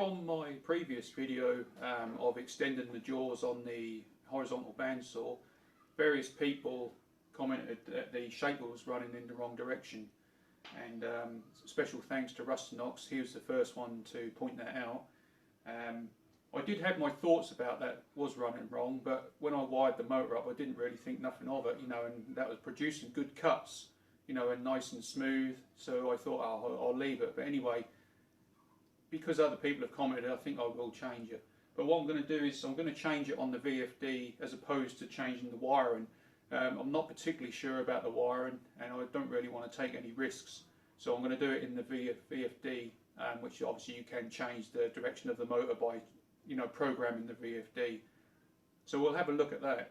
From my previous video of extending the jaws on the horizontal bandsaw, various people commented that the shaper was running in the wrong direction, and special thanks to Rustinox. He was the first one to point that out. I did have my thoughts about that was running wrong, but when I wired the motor up I didn't really think nothing of it, and that was producing good cuts, and nice and smooth, so I thought, oh, I'll leave it. But anyway, because other people have commented, I think I will change it. But what I'm going to do is I'm going to change it on the VFD as opposed to changing the wiring. I'm not particularly sure about the wiring, and I don't really want to take any risks, so I'm going to do it in the VFD, which obviously you can change the direction of the motor by programming the VFD. So we'll have a look at that.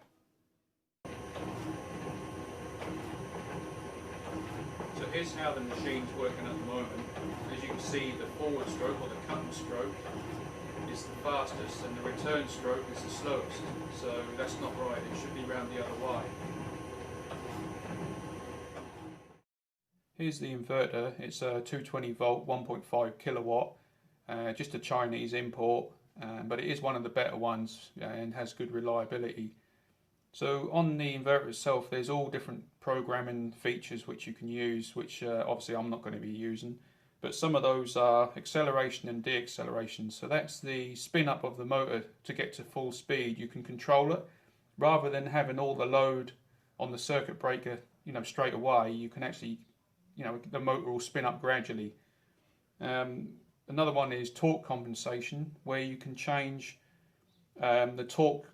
So here's how the machine's working at the moment. As you can see, the forward stroke, or the cutting stroke, is the fastest and the return stroke is the slowest. So that's not right, it should be round the other way. Here's the inverter. It's a 220 volt 1.5 kilowatt, just a Chinese import, but it is one of the better ones and has good reliability. So on the inverter itself there's all different programming features which you can use, which obviously I'm not going to be using. But some of those are acceleration and deacceleration. So that's the spin up of the motor to get to full speed. You can control it rather than having all the load on the circuit breaker, straight away. You can actually, the motor will spin up gradually. Another one is torque compensation, where you can change the torque,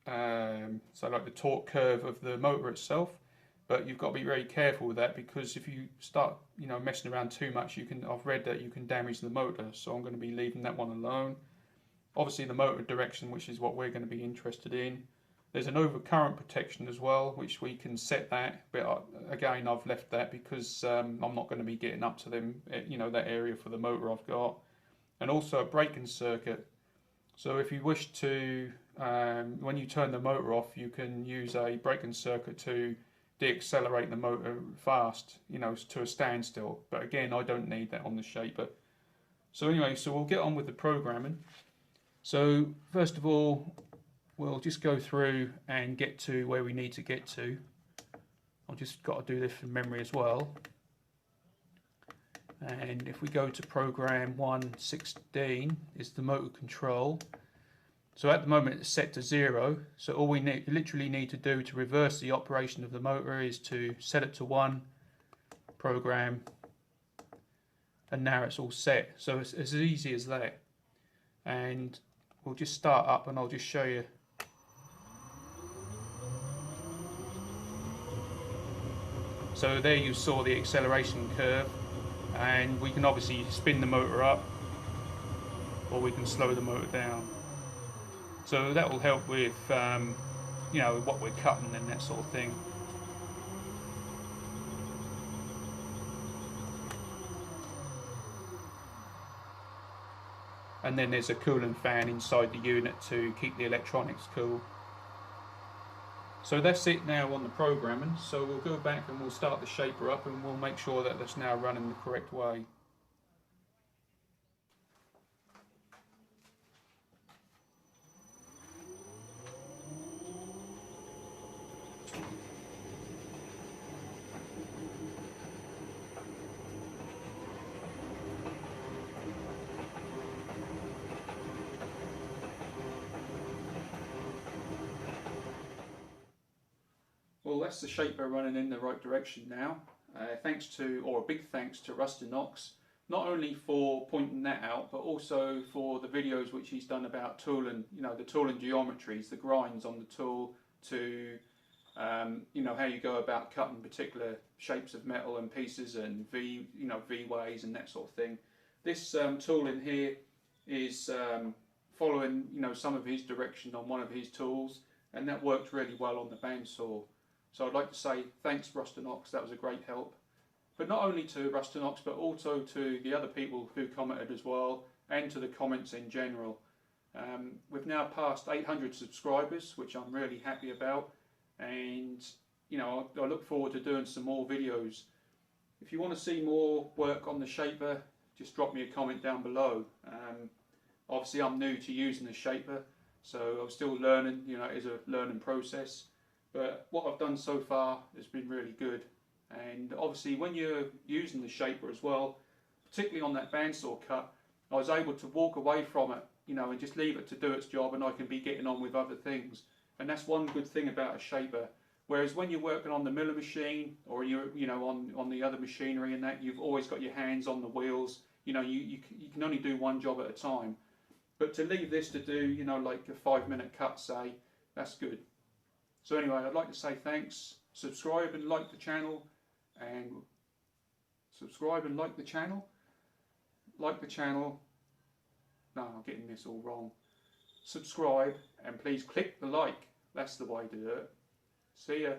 so like the torque curve of the motor itself. But you've got to be very careful with that, because if you start, messing around too much, I've read that you can damage the motor. So I'm going to be leaving that one alone. Obviously, the motor direction, which is what we're going to be interested in. There's an overcurrent protection as well, which we can set that. But again, I've left that because I'm not going to be getting up to them, that area for the motor I've got. And also a braking circuit. So if you wish to, when you turn the motor off, you can use a braking circuit to deaccelerate the motor fast, to a standstill. But again, I don't need that on the shaper. So anyway, so we'll get on with the programming. So first of all, we'll just go through and get to where we need to get to. I've just got to do this from memory as well. And if we go to program 116 is the motor control. So at the moment it's set to 0, so all we literally need to do to reverse the operation of the motor is to set it to 1, program, and now it's all set. So it's as easy as that. And we'll just start up and I'll just show you. So there you saw the acceleration curve, and we can obviously spin the motor up or we can slow the motor down. So that will help with, what we're cutting and that sort of thing. And then there's a cooling fan inside the unit to keep the electronics cool. So that's it now on the programming. So we'll go back and we'll start the shaper up and we'll make sure that that's now running the correct way. Well, that's the shaper running in the right direction now. A big thanks to Rustinox, not only for pointing that out, but also for the videos which he's done about tooling, the tooling geometries, the grinds on the tool, to how you go about cutting particular shapes of metal and pieces and V-ways and that sort of thing. This tool in here is following some of his direction on one of his tools, and that worked really well on the bandsaw. So I'd like to say thanks Rustinox, that was a great help. But not only to Rustinox, but also to the other people who commented as well, and to the comments in general. We've now passed 800 subscribers, which I'm really happy about, and I look forward to doing some more videos. If you want to see more work on the shaper, just drop me a comment down below. Obviously I'm new to using the shaper, so I'm still learning, you know, it is a learning process. But what I've done so far has been really good. And obviously when you're using the shaper as well, particularly on that bandsaw cut, I was able to walk away from it, you know, and just leave it to do its job, and I can be getting on with other things. And that's one good thing about a shaper. Whereas when you're working on the miller machine, or you're, you know, on the other machinery and that, you've always got your hands on the wheels. You know, you can only do one job at a time. But to leave this to do, you know, like a 5-minute cut, say, that's good. So anyway, I'd like to say thanks. Subscribe and like the channel, and subscribe and like the channel. Like the channel. No, I'm getting this all wrong. Subscribe and please click the like. That's the way to do it. See ya.